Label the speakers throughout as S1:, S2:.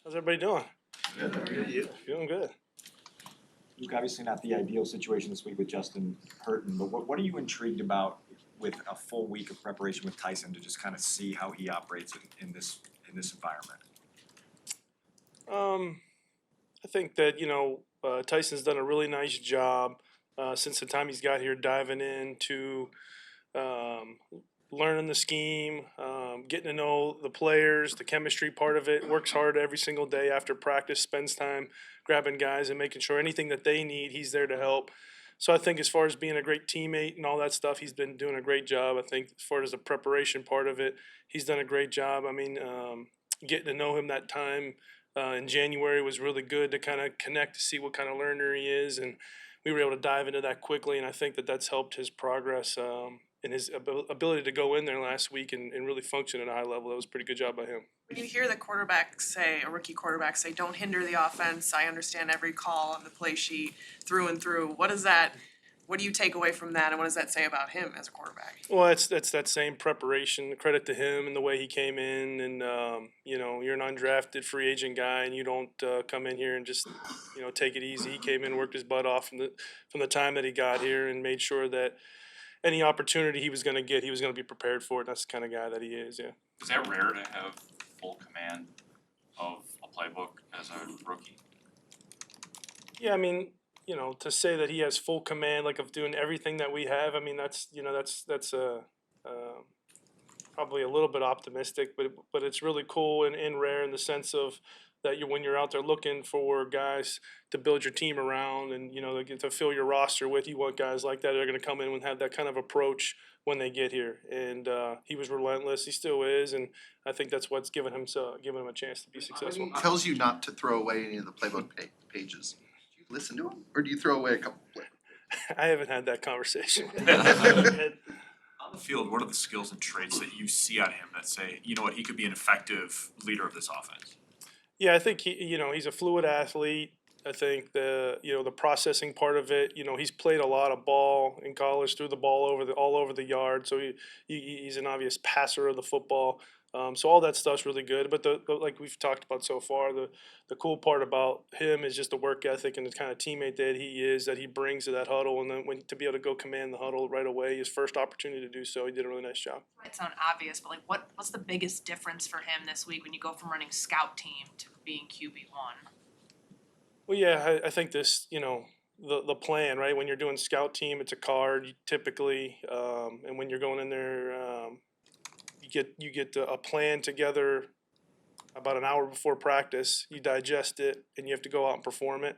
S1: How's everybody doing?
S2: Good. How are you?
S1: Feeling good.
S2: Luke, obviously not the ideal situation this week with Justin hurting, but what are you intrigued about with a full week of preparation with Tyson to just kind of see how he operates in this environment?
S1: I think that Tyson's done a really nice job since the time he's got here, diving into um, learning the scheme, getting to know the players, the chemistry part of it. Works hard every single day after practice, spends time grabbing guys and making sure anything that they need, he's there to help. So I think as far as being a great teammate and all that stuff, he's been doing a great job. I think as far as the preparation part of it, he's done a great job. I mean, getting to know him that time in January was really good to kind of connect to see what kind of learner he is, and we were able to dive into that quickly. And I think that that's helped his progress and his ability to go in there last week and really function at a high level. That was a pretty good job by him.
S3: When you hear the quarterback say, a rookie quarterback say, don't hinder the offense, I understand every call on the play sheet through and through. What do you take away from that, and what does that say about him as a quarterback?
S1: Well, that's that same preparation. Credit to him and the way he came in. And you're an undrafted free agent guy, and you don't come in here and just take it easy. He came in, worked his butt off from the time that he got here, and made sure that any opportunity he was going to get, he was going to be prepared for it. That's the kind of guy that he is. Yeah.
S4: Is that rare to have full command of a playbook as a rookie?
S1: Yeah, I mean, to say that he has full command, like of doing everything that we have, I mean, that's probably a little bit optimistic, but it's really cool and rare in the sense of that when you're out there looking for guys to build your team around and to fill your roster with, you want guys like that are going to come in and have that kind of approach when they get here. And he was relentless. He still is, and I think that's what's given him a chance to be successful.
S5: He tells you not to throw away any of the playbook pages. Do you listen to him, or do you throw away a couple playbook?
S1: I haven't had that conversation.
S4: On the field, what are the skills and traits that you see out of him that say, you know what, he could be an effective leader of this offense?
S1: Yeah, I think he's a fluid athlete. I think the processing part of it. He's played a lot of ball in college, threw the ball all over the yard. So he's an obvious passer of the football. So all that stuff's really good. But the like we've talked about so far, the cool part about him is just the work ethic and the kind of teammate that he is, that he brings to that huddle, and then to be able to go command the huddle right away, his first opportunity to do so, he did a really nice job.
S6: It might sound obvious, but what's the biggest difference for him this week when you go from running scout team to being QB1?
S1: Well, yeah, I think this, the plan, right? When you're doing scout team, it's a card typically, and when you're going in there, you get a plan together about an hour before practice. You digest it, and you have to go out and perform it.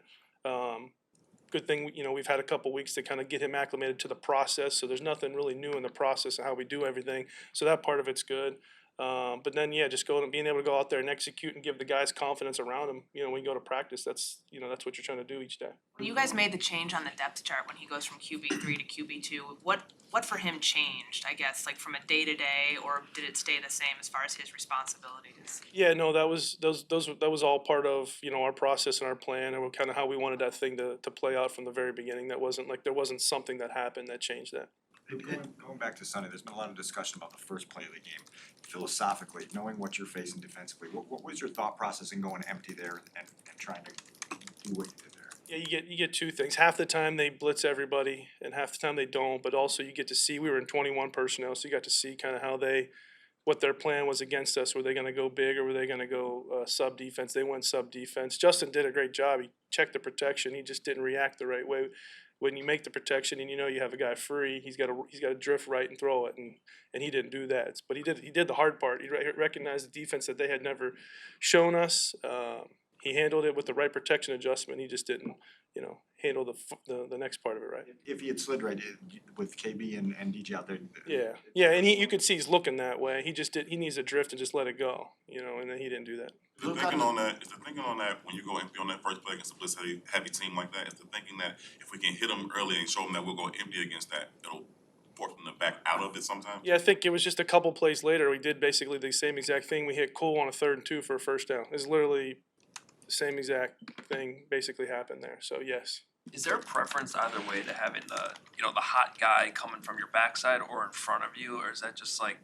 S1: Good thing, we've had a couple weeks to kind of get him acclimated to the process, so there's nothing really new in the process of how we do everything. So that part of it's good. But then, just being able to go out there and execute and give the guys confidence around him. When you go to practice, that's what you're trying to do each day.
S6: When you guys made the change on the depth chart when he goes from QB3 to QB2, what for him changed, I guess, like from a day-to-day, or did it stay the same as far as his responsibilities?
S1: Yeah, no, that was all part of our process and our plan, and kind of how we wanted that thing to play out from the very beginning. That wasn't like there wasn't something that happened that changed that.
S2: Going back to Sunday, there's been a lot of discussion about the first play of the game. Philosophically, knowing what you're facing defensively, what was your thought process in going empty there and trying to do what you did there?
S1: Yeah, you get two things. Half the time they blitz everybody, and half the time they don't. But also you get to see, we were in 21 personnel, so you got to see kind of what their plan was against us. Were they going to go big, or were they going to go sub defense? They went sub defense. Justin did a great job. He checked the protection. He just didn't react the right way. When you make the protection and you have a guy free, he's got to drift right and throw it, and he didn't do that. But he did the hard part. He recognized the defense that they had never shown us. He handled it with the right protection adjustment. He just didn't, handle the next part of it right.
S2: If he had slid right with KB and DJ out there.
S1: Yeah, and you could see he's looking that way. He needs to drift and just let it go, and then he didn't do that.
S7: Is the thinking on that when you go empty on that first play against a blitz heavy team like that, is the thinking that if we can hit them early and show them that we'll go empty against that, it'll force them to back out of it sometimes?
S1: Yeah, I think it was just a couple plays later we did basically the same exact thing. We hit Cole on a 3rd and 2 for a first down. It's literally the same exact thing basically happened there. So yes.
S8: Is there a preference either way to having the hot guy coming from your backside or in front of you, or is that just like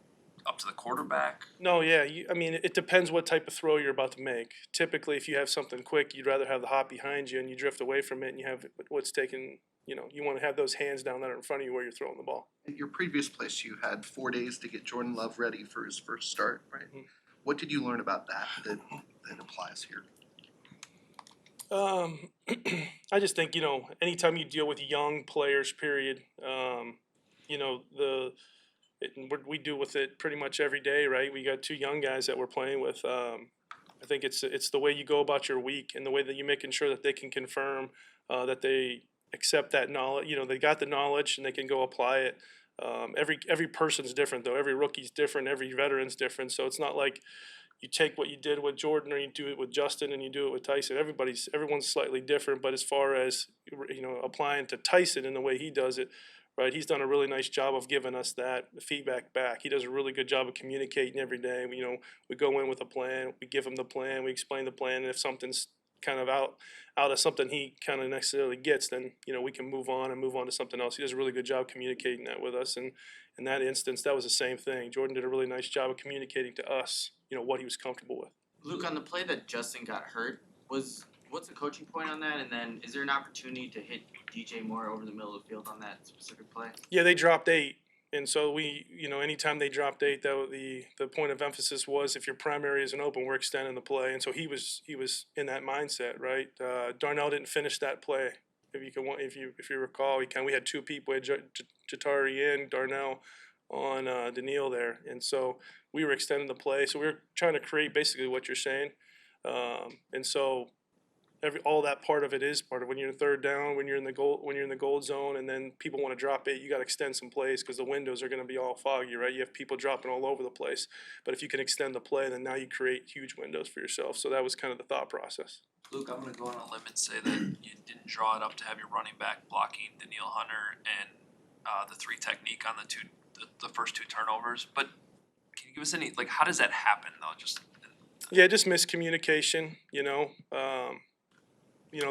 S4: up to the quarterback?
S1: No, yeah, I mean, it depends what type of throw you're about to make. Typically, if you have something quick, you'd rather have the hop behind you and you drift away from it and you have what's taken, you want to have those hands down there in front of you where you're throwing the ball.
S5: At your previous place, you had 4 days to get Jordan Love ready for his first start, right?
S1: Mhm.
S5: What did you learn about that applies here?
S1: I just think, anytime you deal with young players, period, you know, the we do with it pretty much every day, right? We got two young guys that we're playing with. I think it's the way you go about your week and the way that you're making sure that they can confirm that they accept that knowledge. They got the knowledge and they can go apply it. Every person's different though. Every rookie's different. Every veteran's different. So it's not like you take what you did with Jordan or you do it with Justin and you do it with Tyson. Everyone's slightly different. But as far as applying to Tyson in the way he does it, right? He's done a really nice job of giving us that feedback back. He does a really good job of communicating every day. We go in with a plan, we give him the plan, we explain the plan, and if something's kind of out of something he kind of necessarily gets, then we can move on to something else. He does a really good job communicating that with us, and in that instance, that was the same thing. Jordan did a really nice job of communicating to us, what he was comfortable with.
S8: Luke, on the play that Justin got hurt, what's the coaching point on that? And then is there an opportunity to hit DJ Moore over the middle of the field on that specific play?
S1: Yeah, they dropped 8. And so anytime they dropped 8, the point of emphasis was if your primary isn't open, we're extending the play. And so he was in that mindset, right? Darnell didn't finish that play. If you recall, we had 2 people, we had Jatari and Darnell on Daniil there, and so we were extending the play. So we were trying to create basically what you're saying, and so. All that part of it is part of when you're in third down, when you're in the gold zone, and then people want to drop it. You got to extend some plays because the windows are going to be all foggy, right? You have people dropping all over the place. But if you can extend the play, then now you create huge windows for yourself. So that was kind of the thought process.
S9: Luke, I'm gonna go on a limb and say that you didn't draw it up to have your running back blocking Daniil Hunter and the 3 technique on the first 2 turnovers. But can you give us any how does that happen though? Just
S1: Miscommunication.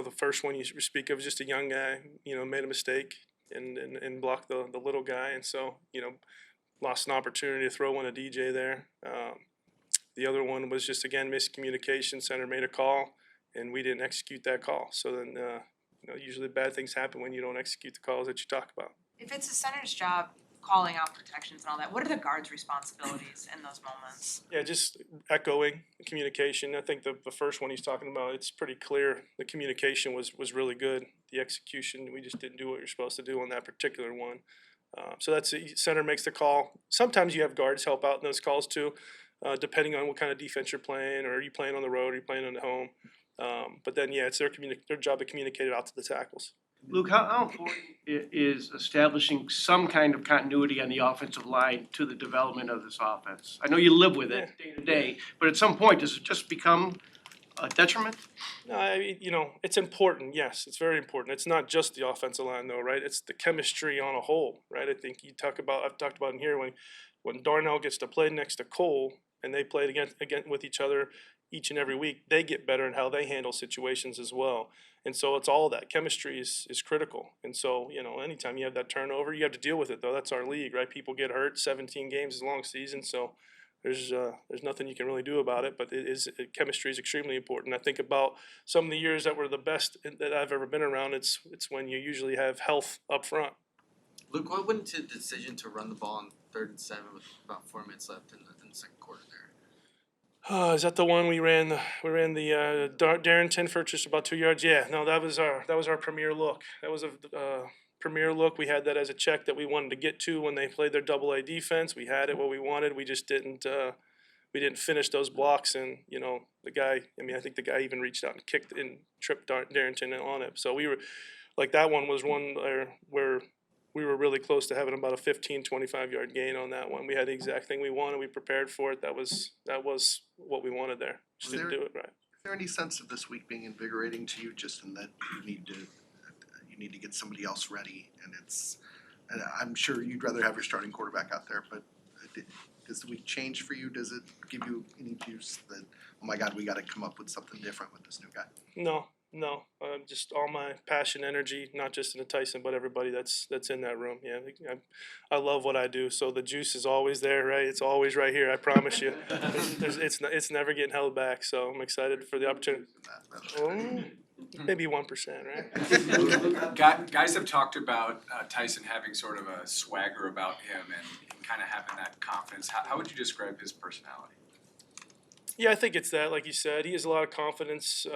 S1: The first one you speak of is just a young guy, made a mistake and blocked the little guy. And so, lost an opportunity to throw one to DJ there. The other one was just, again, miscommunication. Center made a call, and we didn't execute that call. So then, usually bad things happen when you don't execute the calls that you talk about.
S6: If it's a center's job calling out protections and all that, what are the guards' responsibilities in those moments?
S1: Yeah, just echoing communication. I think the first one he's talking about, it's pretty clear. The communication was really good. The execution, we just didn't do what you're supposed to do on that particular one. So that's it. Center makes the call. Sometimes you have guards help out in those calls too, depending on what kind of defense you're playing, or are you playing on the road, or are you playing on the home. But then, yeah, it's their job to communicate it out to the tackles.
S10: Luke, how important is establishing some kind of continuity on the offensive line to the development of this offense? I know you live with it day to day, but at some point, does it just become a detriment?
S1: No, I mean, it's important. Yes, it's very important. It's not just the offensive line, though, right? It's the chemistry on a whole, right? I think I've talked about in here when Darnell gets to play next to Cole and they play again with each other each and every week, they get better in how they handle situations as well. And so it's all that. Chemistry is critical. And so, anytime you have that turnover, you have to deal with it, though. That's our league, right? People get hurt. 17 games is a long season, so there's nothing you can really do about it. But chemistry is extremely important. I think about some of the years that were the best that I've ever been around. It's when you usually have health up front.
S8: Luke, what went into the decision to run the ball on 3rd and 7 with about 4 minutes left in the second quarter there?
S1: Is that the one we ran the Darrington for just about 2 yards? Yeah, no, that was our premier look. That was a premier look. We had that as a check that we wanted to get to when they played their AA defense. We had it what we wanted. We just didn't finish those blocks. And the guy. I think the guy even reached out and kicked and tripped Darrington on it. So we were that one was one where we were really close to having about a 15, 25-yard gain on that one. We had the exact thing we wanted. We prepared for it. That was what we wanted there. Just didn't do it right.
S5: Is there any sense of this week being invigorating to you, just in that you need to get somebody else ready, and I'm sure you'd rather have your starting quarterback out there, but does the week change for you? Does it give you any juice that, oh my God, we got to come up with something different with this new guy?
S1: No, No, just all my passion, energy, not just in the Tyson, but everybody that's in that room. Yeah, I love what I do. So the juice is always there, right? It's always right here. I promise you. It's never getting held back. So I'm excited for the opportunity. Oh, maybe 1%, right?
S11: Guys have talked about Tyson having sort of a swagger about him and kind of having that confidence. How would you describe his personality?
S1: Yeah, I think it's that. Like you said, he has a lot of confidence.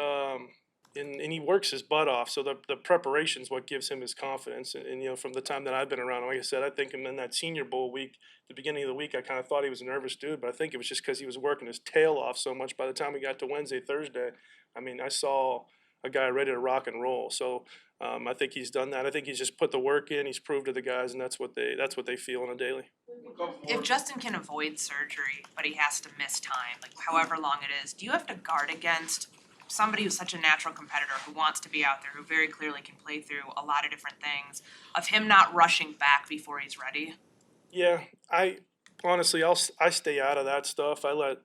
S1: And he works his butt off. So the preparation is what gives him his confidence. And you know, from the time that I've been around, like I said, I think him in that Senior Bowl week, the beginning of the week, I kind of thought he was a nervous dude, but I think it was just because he was working his tail off so much. By the time we got to Wednesday, Thursday, I mean, I saw a guy ready to rock and roll. So I think he's done that. I think he's just put the work in. He's proved to the guys, and that's what they feel on a daily.
S6: If Justin can avoid surgery, but he has to miss time, like however long it is, do you have to guard against somebody who's such a natural competitor who wants to be out there, who very clearly can play through a lot of different things, of him not rushing back before he's ready?
S1: Yeah, I honestly, I stay out of that stuff. I let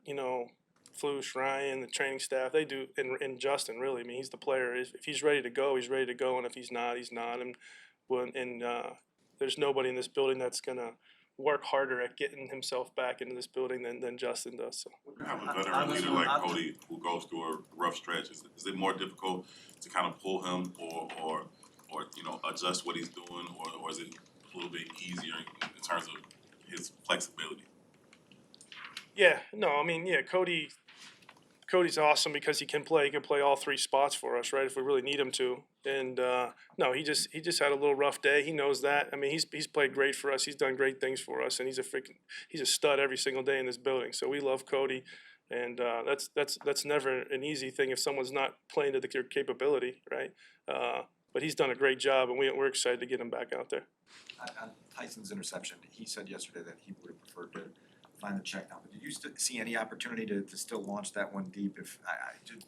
S1: Floosh, Ryan, the training staff, they do, and Justin really. I mean, he's the player. If he's ready to go, he's ready to go, and if he's not, he's not. And there's nobody in this building that's gonna work harder at getting himself back into this building than Justin does. So.
S7: You have a veteran leader like Cody who goes through a rough stretch. Is it more difficult to kind of pull him or adjust what he's doing, or is it a little bit easier in terms of his flexibility?
S1: Yeah, no, I mean, yeah, Cody's awesome because he can play. He can play all three spots for us, right? If we really need him to. And no, he just had a little rough day. He knows that. I mean, he's played great for us. He's done great things for us, and he's a stud every single day in this building. So we love Cody, and that's never an easy thing if someone's not playing to their capability, right? But he's done a great job, and we're excited to get him back out there.
S2: On Tyson's interception, he said yesterday that he would have preferred to find the check down. But did you see any opportunity to still launch that one deep?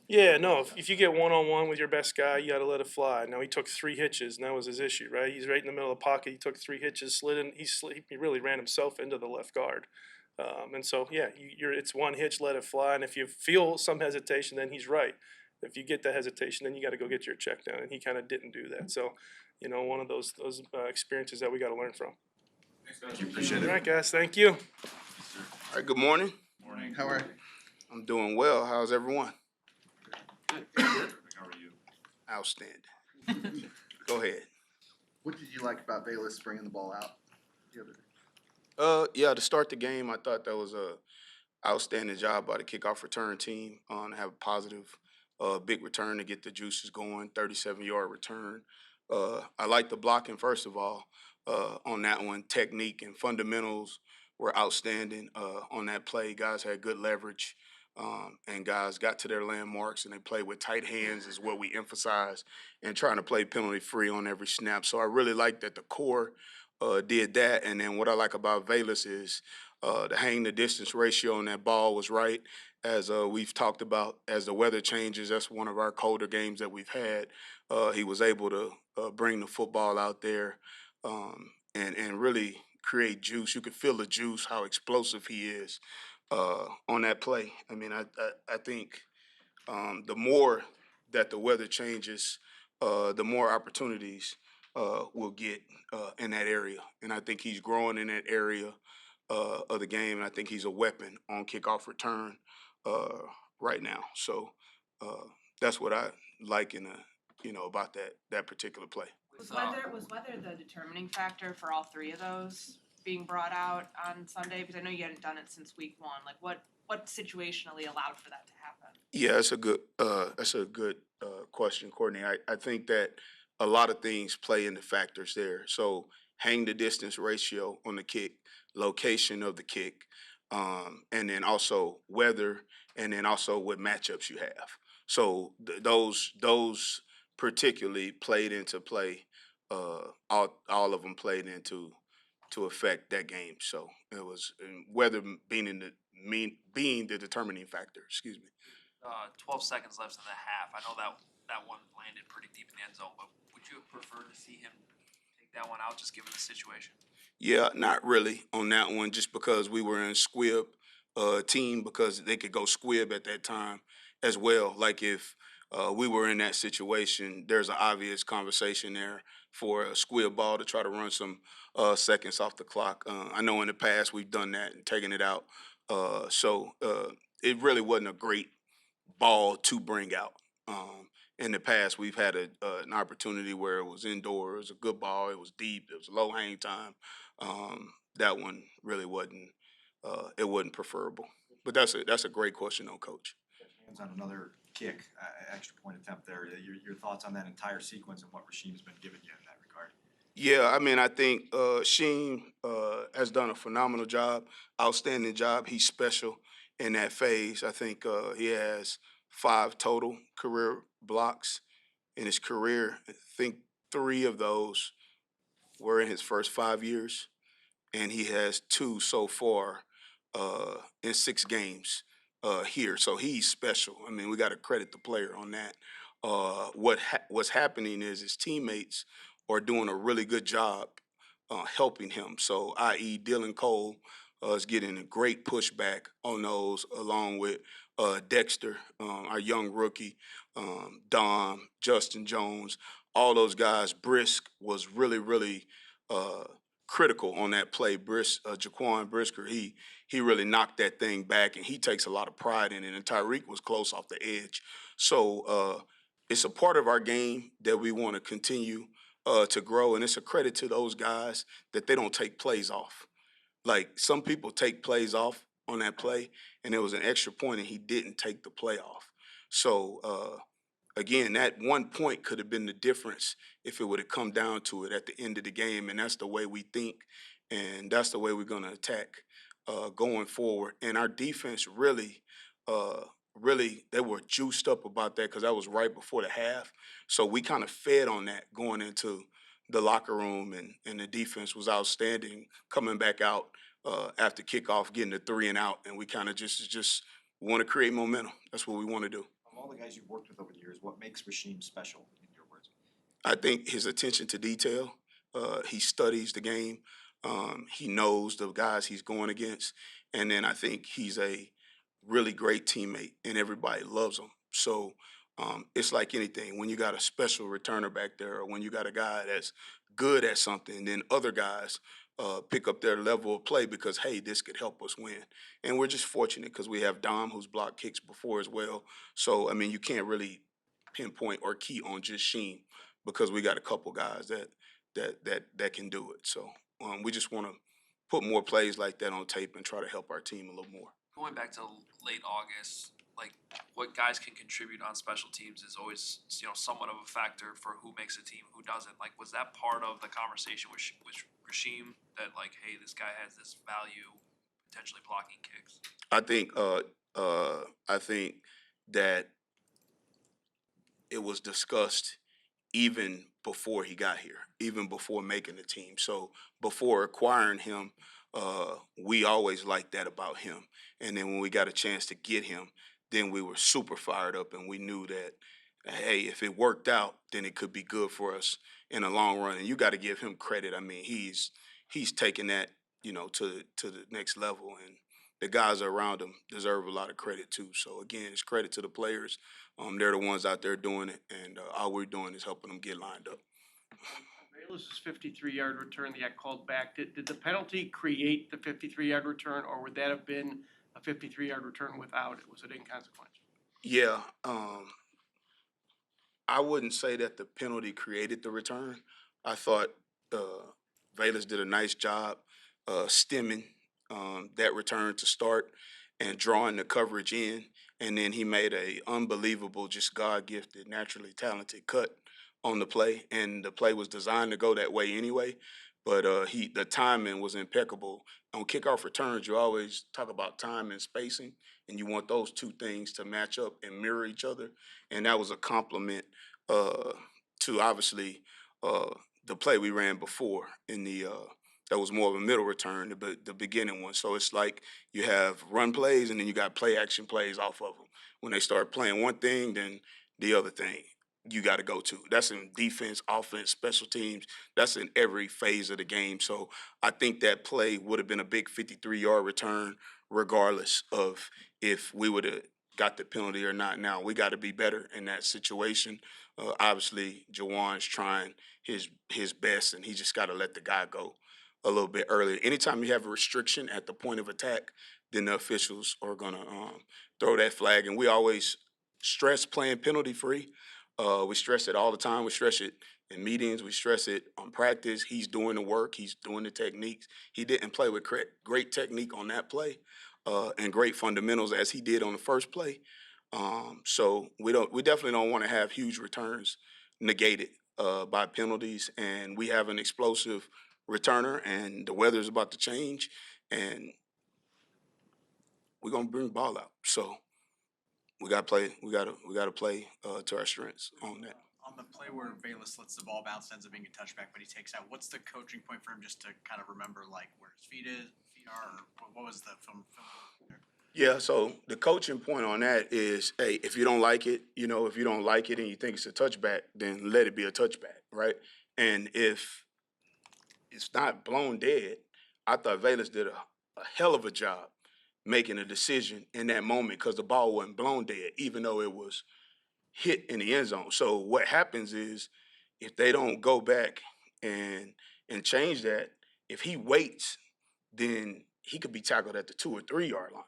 S1: Yeah, no. If you get one-on-one with your best guy, you got to let it fly. Now he took 3 hitches, and that was his issue, right? He's right in the middle of the pocket. He took 3 hitches, slid in. He really ran himself into the left guard. And so yeah, it's one hitch, let it fly. And if you feel some hesitation, then he's right. If you get the hesitation, then you got to go get your check down. And he kind of didn't do that. So, one of those experiences that we got to learn from.
S2: Thank you, appreciate
S1: All
S2: it.
S1: right, guys. Thank you.
S12: All right, good morning.
S11: Morning.
S5: How are you?
S12: I'm doing well. How's everyone?
S4: How are you?
S12: Outstanding. Go ahead.
S5: What did you like about Bayless bringing the ball out the other day?
S12: Yeah, to start the game, I thought that was a outstanding job by the kickoff return team to have a positive, big return to get the juices going, 37-yard return. I like the blocking, first of all, on that one. Technique and fundamentals were outstanding on that play. Guys had good leverage, and guys got to their landmarks, and they played with tight hands is what we emphasize, and trying to play penalty-free on every snap. So I really like that the core did that. And then what I like about Valus is the hang the distance ratio on that ball was right. As we've talked about, as the weather changes, that's one of our colder games that we've had. He was able to bring the football out there and really create juice. You could feel the juice, how explosive he is on that play. I mean, I think the more that the weather changes, the more opportunities we'll get in that area. And I think he's growing in that area of the game, and I think he's a weapon on kickoff return right now. So that's what I like about that particular play.
S6: Was weather the determining factor for all 3 of those being brought out on Sunday? Because I know you hadn't done it since week 1. Like what situationally allowed for that to happen?
S12: Yeah, that's a good question, Courtney. I think that a lot of things play into factors there. So hang the distance ratio on the kick, location of the kick, and then also weather, and then also what matchups you have. So those particularly played into play. All of them played into to affect that game. So it was weather being the determining factor. Excuse me.
S9: 12 seconds left in the half. I know that one landed pretty deep in the end zone, but would you have preferred to see him take that one out, just given the situation?
S12: Yeah, not really on that one, just because we were in squib team, because they could go squib at that time as well. Like if we were in that situation, there's an obvious conversation there for a square ball to try to run some seconds off the clock. I know in the past we've done that and taken it out. It really wasn't a great ball to bring out. In the past, we've had an opportunity where it was indoor, it was a good ball, it was deep, it was low hang time. That one really wasn't, it wasn't preferable. But that's a great question, though, Coach.
S2: Hands on another kick, extra point attempt there. Your thoughts on that entire sequence and what Rasheem's been giving you in that regard?
S12: Yeah, I mean, I think Sheen has done a phenomenal job, outstanding job. He's special in that phase. I think he has 5 total career blocks in his career. I think 3 of those were in his first 5 years, and he has 2 so far in 6 games here. So he's special. I mean, we got to credit the player on that. What's happening is his teammates are doing a really good job helping him. So, i.e., Dylan Cole is getting a great pushback on those, along with Dexter, our young rookie, Dom, Justin Jones, all those guys. Brisk was really, really critical on that play. Jaquan Brisker, he really knocked that thing back, and he takes a lot of pride in it. And Tyreek was close off the edge. So it's a part of our game that we want to continue to grow, and it's a credit to those guys that they don't take plays off. Like, some people take plays off on that play, and it was an extra point, and he didn't take the play off. So again, that 1 point could have been the difference if it would have come down to it at the end of the game, and that's the way we think, and that's the way we're going to attack going forward. And our defense really, they were juiced up about that because that was right before the half. So we kind of fed on that going into the locker room, and the defense was outstanding coming back out after kickoff, getting the 3 and out, and we kind of just want to create momentum. That's what we want to do.
S2: Of all the guys you've worked with over the years, what makes Rasheem special, in your words?
S12: I think his attention to detail. He studies the game. He knows the guys he's going against, and then I think he's a really great teammate, and everybody loves him. So it's like anything. When you got a special returner back there, or when you got a guy that's good at something, then other guys pick up their level of play because, hey, this could help us win. And we're just fortunate because we have Dom, who's blocked kicks before as well. So, I mean, you can't really pinpoint or key on just Sheen because we got a couple guys that can do it. So we just want to put more plays like that on tape and try to help our team a little more.
S9: Going back to late August, like what guys can contribute on special teams is always, somewhat of a factor for who makes a team, who doesn't. Like, was that part of the conversation with Rasheem that, like, hey, this guy has this value, potentially blocking kicks?
S12: I think that it was discussed even before he got here, even before making the team. So before acquiring him, we always liked that about him. And then when we got a chance to get him, then we were super fired up, and we knew that, hey, if it worked out, then it could be good for us in the long run. And you got to give him credit. I mean, he's taken that, to the next level, and the guys around him deserve a lot of credit too. So again, it's credit to the players. They're the ones out there doing it, and all we're doing is helping them get lined up.
S10: Bayless's 53-yard return that got called back, did the penalty create the 53-yard return, or would that have been a 53-yard return without it? Was it inconsequential?
S12: Yeah, I wouldn't say that the penalty created the return. I thought Bayless did a nice job stemming that return to start and drawing the coverage in, and then he made a unbelievable, just God-gifted, naturally talented cut on the play, and the play was designed to go that way anyway. But the timing was impeccable. On kickoff returns, you always talk about time and spacing, and you want those two things to match up and mirror each other. And that was a compliment to obviously the play we ran before in the that was more of a middle return, the beginning one. So it's like you have run plays and then you got play action plays off of them. When they start playing one thing, then the other thing you got to go to. That's in defense, offense, special teams. That's in every phase of the game. So I think that play would have been a big 53-yard return regardless of if we would have got the penalty or not. Now we got to be better in that situation. Obviously, Jawan's trying his best, and he just got to let the guy go a little bit earlier. Anytime you have a restriction at the point of attack, then the officials are gonna throw that flag. And we always stress playing penalty free. We stress it all the time. We stress it in meetings. We stress it on practice. He's doing the work. He's doing the techniques. He didn't play with great technique on that play, and great fundamentals as he did on the first play. So we definitely don't want to have huge returns negated by penalties. And we have an explosive returner, and the weather is about to change, and we're gonna bring the ball out. So we gotta play. We gotta play to our strengths on that.
S13: On the play where Bayless lets the ball bounce, ends up being a touchback, but he takes out, what's the coaching point for him just to kind of remember like where his feet are, or what was the film there?
S12: Yeah, so the coaching point on that is, hey, if you don't like it, if you don't like it and you think it's a touchback, then let it be a touchback, right? And if it's not blown dead, I thought Velas did a hell of a job making a decision in that moment because the ball wasn't blown dead, even though it was hit in the end zone. So what happens is if they don't go back and change that, if he waits, then he could be tackled at the 2 or 3 yard line.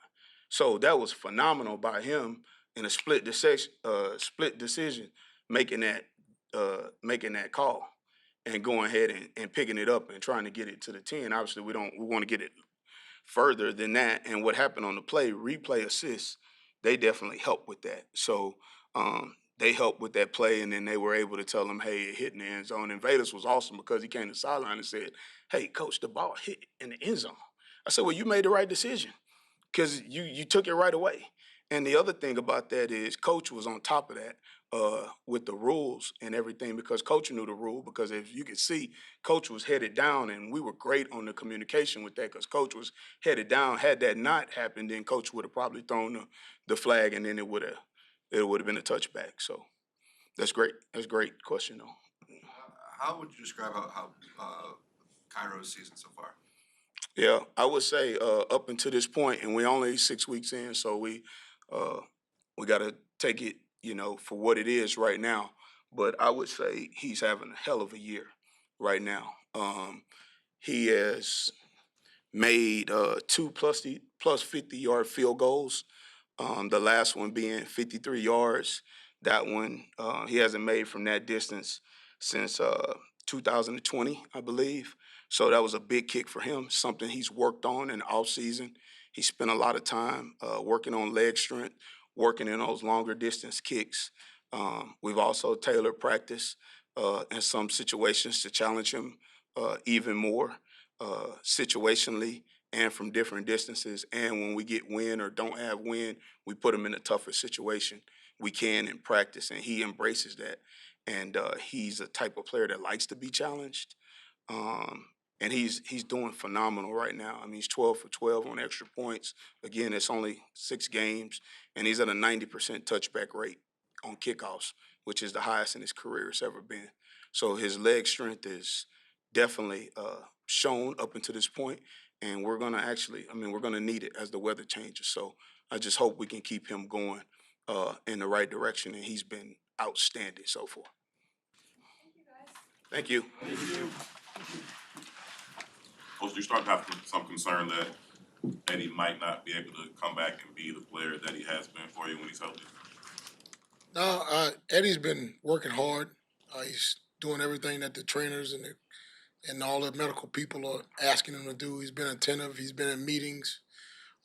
S12: So that was phenomenal by him in a split decision, making that call and going ahead and picking it up and trying to get it to the 10. Obviously, we want to get it further than that. And what happened on the replay assists, they definitely helped with that. So they helped with that play, and then they were able to tell him, hey, it hit in the end zone. And Velas was awesome because he came to the sideline and said, hey, coach, the ball hit in the end zone. I said, well, you made the right decision because you took it right away. And the other thing about that is coach was on top of that with the rules and everything because coach knew the rule, because if you could see, coach was headed down, and we were great on the communication with that because coach was headed down. Had that not happened, then coach would have probably thrown the flag, and then it would have been a touchback. So that's great. That's a great question though.
S14: How would you describe how Cairo's season so far?
S12: Yeah, I would say up until this point, and we're only 6 weeks in, so we got to take it, for what it is right now. But I would say he's having a hell of a year right now. He has made 2 plus 50-yard field goals. The last one being 53 yards. That one he hasn't made from that distance since 2020, I believe. So that was a big kick for him, something he's worked on in the offseason. He spent a lot of time working on leg strength, working in those longer distance kicks. We've also tailored practice in some situations to challenge him even more situationally and from different distances. And when we get wind or don't have wind, we put him in a tougher situation we can in practice, and he embraces that. And he's a type of player that likes to be challenged. And he's doing phenomenal right now. I mean, he's 12 for 12 on extra points. Again, it's only 6 games, and he's at a 90% touchback rate on kickoffs, which is the highest in his career it's ever been. So his leg strength is definitely shown up until this point, and we're gonna need it as the weather changes. So I just hope we can keep him going in the right direction, and he's been outstanding so far. Thank you.
S7: Coach, do you start to have some concern that Eddie might not be able to come back and be the player that he has been for you when he's healthy?
S15: No, Eddie's been working hard. He's doing everything that the trainers and all the medical people are asking him to do. He's been attentive. He's been in meetings.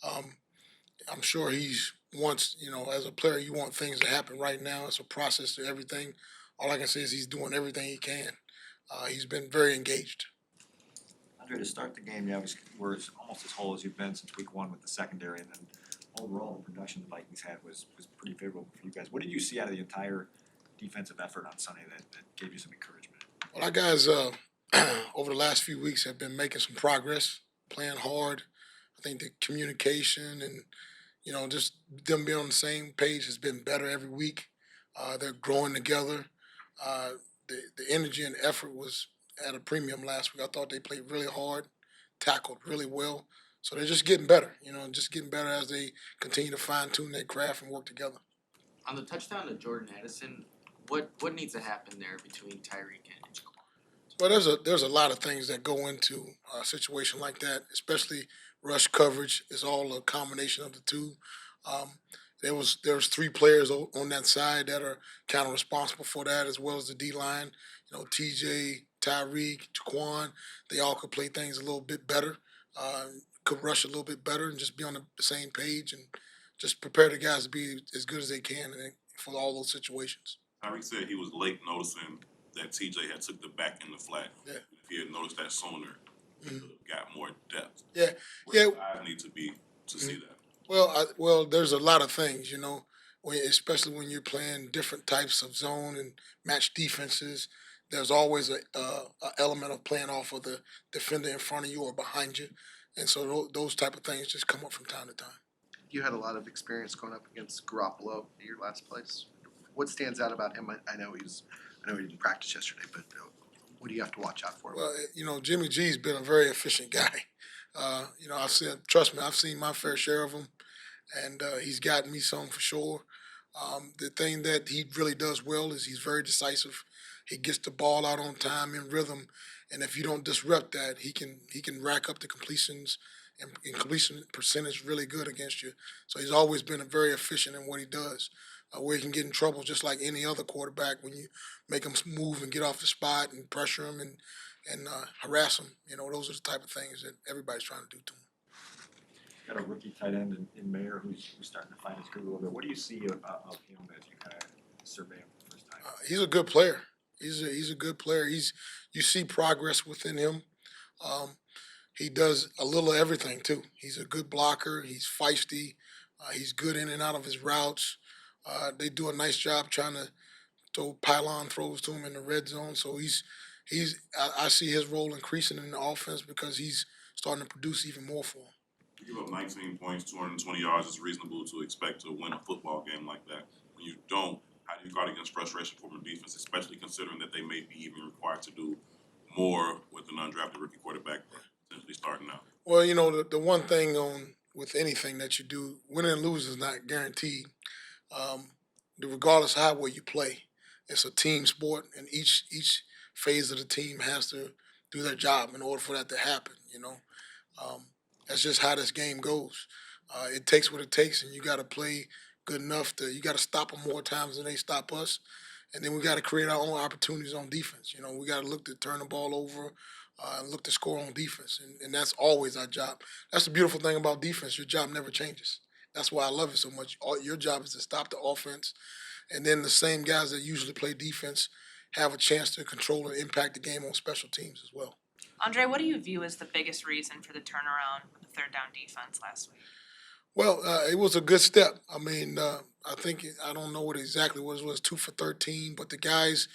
S15: I'm sure he's wants, as a player, you want things to happen right now. It's a process to everything. All I can say is he's doing everything he can. He's been very engaged.
S2: Andre, to start the game, you were almost as whole as you've been since week 1 with the secondary, and then overall the production the Vikings had was pretty favorable for you guys. What did you see out of the entire defensive effort on Sunday that gave you some encouragement?
S15: Well, our guys over the last few weeks have been making some progress, playing hard. I think the communication and just them being on the same page has been better every week. They're growing together. The energy and effort was at a premium last week. I thought they played really hard, tackled really well. So they're just getting better, just getting better as they continue to fine tune their craft and work together.
S8: On the touchdown to Jordan Addison, what needs to happen there between Tyreek and Jaquan?
S15: Well, there's a lot of things that go into a situation like that, especially rush coverage is all a combination of the two. Um, there's three players on that side that are kind of responsible for that, as well as the D line. TJ, Tyreek, Jaquan, they all could play things a little bit better, could rush a little bit better, and just be on the same page and just prepare the guys to be as good as they can for all those situations.
S7: Tyreek said he was late noticing that TJ had took the back in the flat.
S15: Yeah.
S7: If he had noticed that sooner, he could have got more depth.
S15: Yeah,
S7: Where
S15: yeah.
S7: guys need to be to see that.
S15: Well, there's a lot of things, especially when you're playing different types of zone and match defenses. There's always a element of playing off of the defender in front of you or behind you, and so those type of things just come up from time to time.
S5: You had a lot of experience going up against Garoppolo at your last place. What stands out about him? I know he didn't practice yesterday, but what do you have to watch out for?
S15: Well, Jimmy G's been a very efficient guy. Trust me, I've seen my fair share of him, and he's gotten me some for sure. The thing that he really does well is he's very decisive. He gets the ball out on time in rhythm, and if you don't disrupt that, he can rack up the completions and completion percentage really good against you. So he's always been very efficient in what he does. Where he can get in trouble just like any other quarterback when you make him move and get off the spot and pressure him and harass him. Those are the type of things that everybody's trying to do to him.
S2: Got a rookie tight end in Mayer who's starting to find his groove a little bit. What do you see of him as you kind of survey him for the first time?
S15: He's a good player. He's a good player. You see progress within him. He does a little of everything too. He's a good blocker. He's feisty. He's good in and out of his routes. They do a nice job trying to throw pylon throws to him in the red zone. So I see his role increasing in the offense because he's starting to produce even more for him.
S7: You give up 19 points, 220 yards. It's reasonable to expect to win a football game like that. When you don't, how do you guard against frustration from the defense, especially considering that they may be even required to do more with an undrafted rookie quarterback potentially starting out?
S15: Well, the one thing with anything that you do, winning and losing is not guaranteed. Regardless of how well you play, it's a team sport, and each phase of the team has to do their job in order for that to happen. That's just how this game goes. It takes what it takes, and you got to play good enough you got to stop them more times than they stop us, and then we got to create our own opportunities on defense. We got to look to turn the ball over, look to score on defense, and that's always our job. That's the beautiful thing about defense. Your job never changes. That's why I love it so much. Your job is to stop the offense, and then the same guys that usually play defense have a chance to control and impact the game on special teams as well.
S6: Andre, what do you view as the biggest reason for the turnaround with the third down defense last week?
S15: Well, it was a good step. I mean, I don't know what exactly was 2 for 13, but the guys,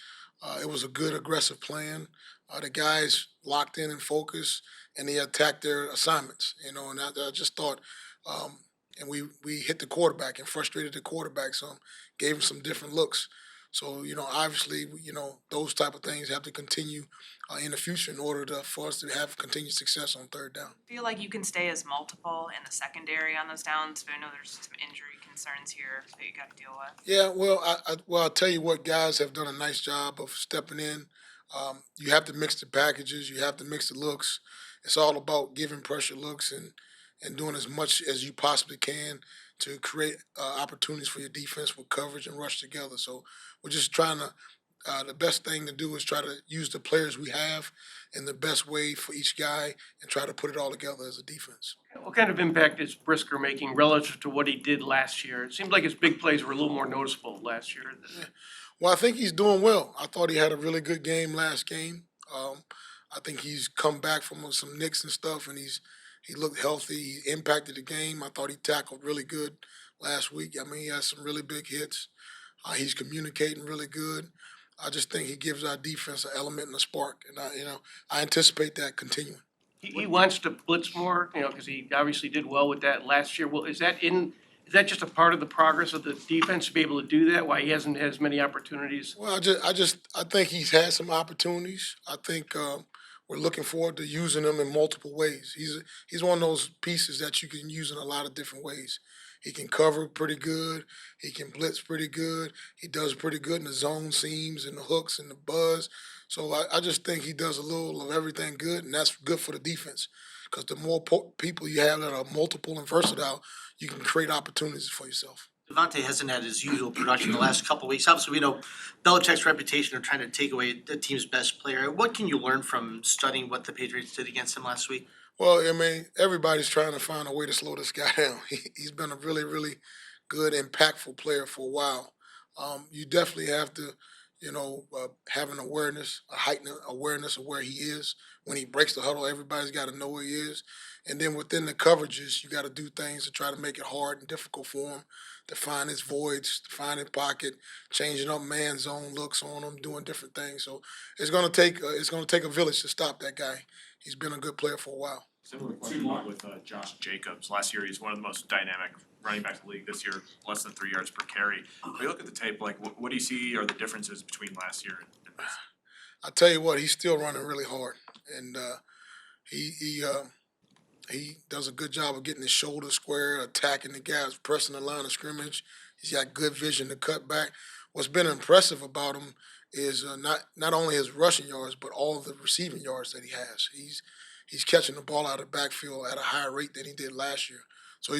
S15: it was a good aggressive plan. The guys locked in and focused, and they attacked their assignments. And I just thought, and we hit the quarterback and frustrated the quarterback some, gave him some different looks. So, obviously, those type of things have to continue in the future in order for us to have continued success on third down.
S6: Feel like you can stay as multiple in the secondary on those downs? I know there's some injury concerns here that you got to deal with.
S15: Yeah, well, I'll tell you what, guys have done a nice job of stepping in. You have to mix the packages. You have to mix the looks. It's all about giving pressure looks and doing as much as you possibly can to create opportunities for your defense with coverage and rush together. So we're just trying to, the best thing to do is try to use the players we have in the best way for each guy and try to put it all together as a defense.
S10: What kind of impact is Brisker making relative to what he did last year? It seemed like his big plays were a little more noticeable last year.
S15: Yeah. Well, I think he's doing well. I thought he had a really good game last game. I think he's come back from some nicks and stuff, and he looked healthy. He impacted the game. I thought he tackled really good last week. I mean, he had some really big hits. He's communicating really good. I just think he gives our defense an element and a spark, and I anticipate that continuing.
S10: He wants to blitz more, because he obviously did well with that last year. Well, is that just a part of the progress of the defense to be able to do that? Why he hasn't had as many opportunities?
S15: Well, I think he's had some opportunities. I think we're looking forward to using him in multiple ways. He's one of those pieces that you can use in a lot of different ways. He can cover pretty good. He can blitz pretty good. He does pretty good in the zone seams and the hooks and the buzz. So I just think he does a little of everything good, and that's good for the defense. Because the more people you have that are multiple and versatile, you can create opportunities for yourself.
S16: Devontae hasn't had his usual production the last couple of weeks. Obviously, we know Belichick's reputation of trying to take away the team's best player. What can you learn from studying what the Patriots did against him last week?
S15: Well, I mean, everybody's trying to find a way to slow this guy down. He's been a really, really good, impactful player for a while. You definitely have to, have an awareness, a heightened awareness of where he is. When he breaks the huddle, everybody's got to know where he is. And then within the coverages, you got to do things to try to make it hard and difficult for him to find his voids, to find his pocket, changing up man zone looks on him, doing different things. So it's gonna take a village to stop that guy. He's been a good player for a while.
S4: Similar question with Josh Jacobs. Last year, he's one of the most dynamic running backs in the league. This year, less than 3 yards per carry. When you look at the tape, like what do you see are the differences between last year and this?
S15: I tell you what, he's still running really hard, and he does a good job of getting his shoulders square, attacking the guys, pressing the line of scrimmage. He's got good vision to cut back. What's been impressive about him is not only his rushing yards, but all of the receiving yards that he has. He's catching the ball out of the backfield at a higher rate than he did last year. So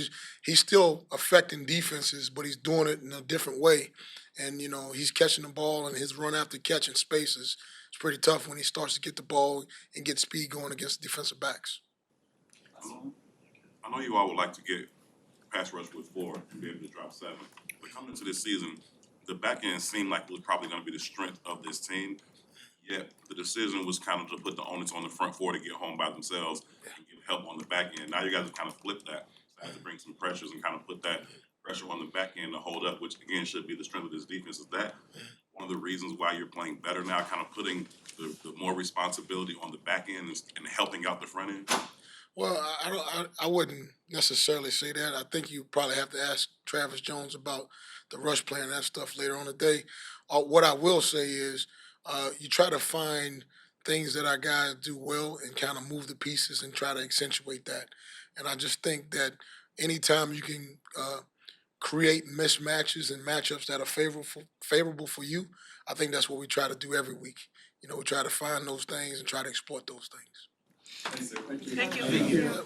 S15: he's still affecting defenses, but he's doing it in a different way. And he's catching the ball, and his run after catch in space is pretty tough when he starts to get the ball and get speed going against defensive backs.
S7: I know you all would like to get pass rush with 4 and be able to drop 7, but coming into this season, the back end seemed like it was probably going to be the strength of this team. Yet the decision was kind of to put the onus on the front 4 to get home by themselves and get help on the back end. Now you guys have kind of flipped that. So I have to bring some pressures and kind of put that pressure on the back end to hold up, which again should be the strength of this defense. Is that one of the reasons why you're playing better now, kind of putting the more responsibility on the back end and helping out the front end?
S15: Well, I wouldn't necessarily say that. I think you probably have to ask Travis Jones about the rush plan and that stuff later on today. What I will say is you try to find things that our guys do well and kind of move the pieces and try to accentuate that. And I just think that anytime you can create mismatches and matchups that are favorable for you, I think that's what we try to do every week. We try to find those things and try to exploit those things.
S3: Thank you.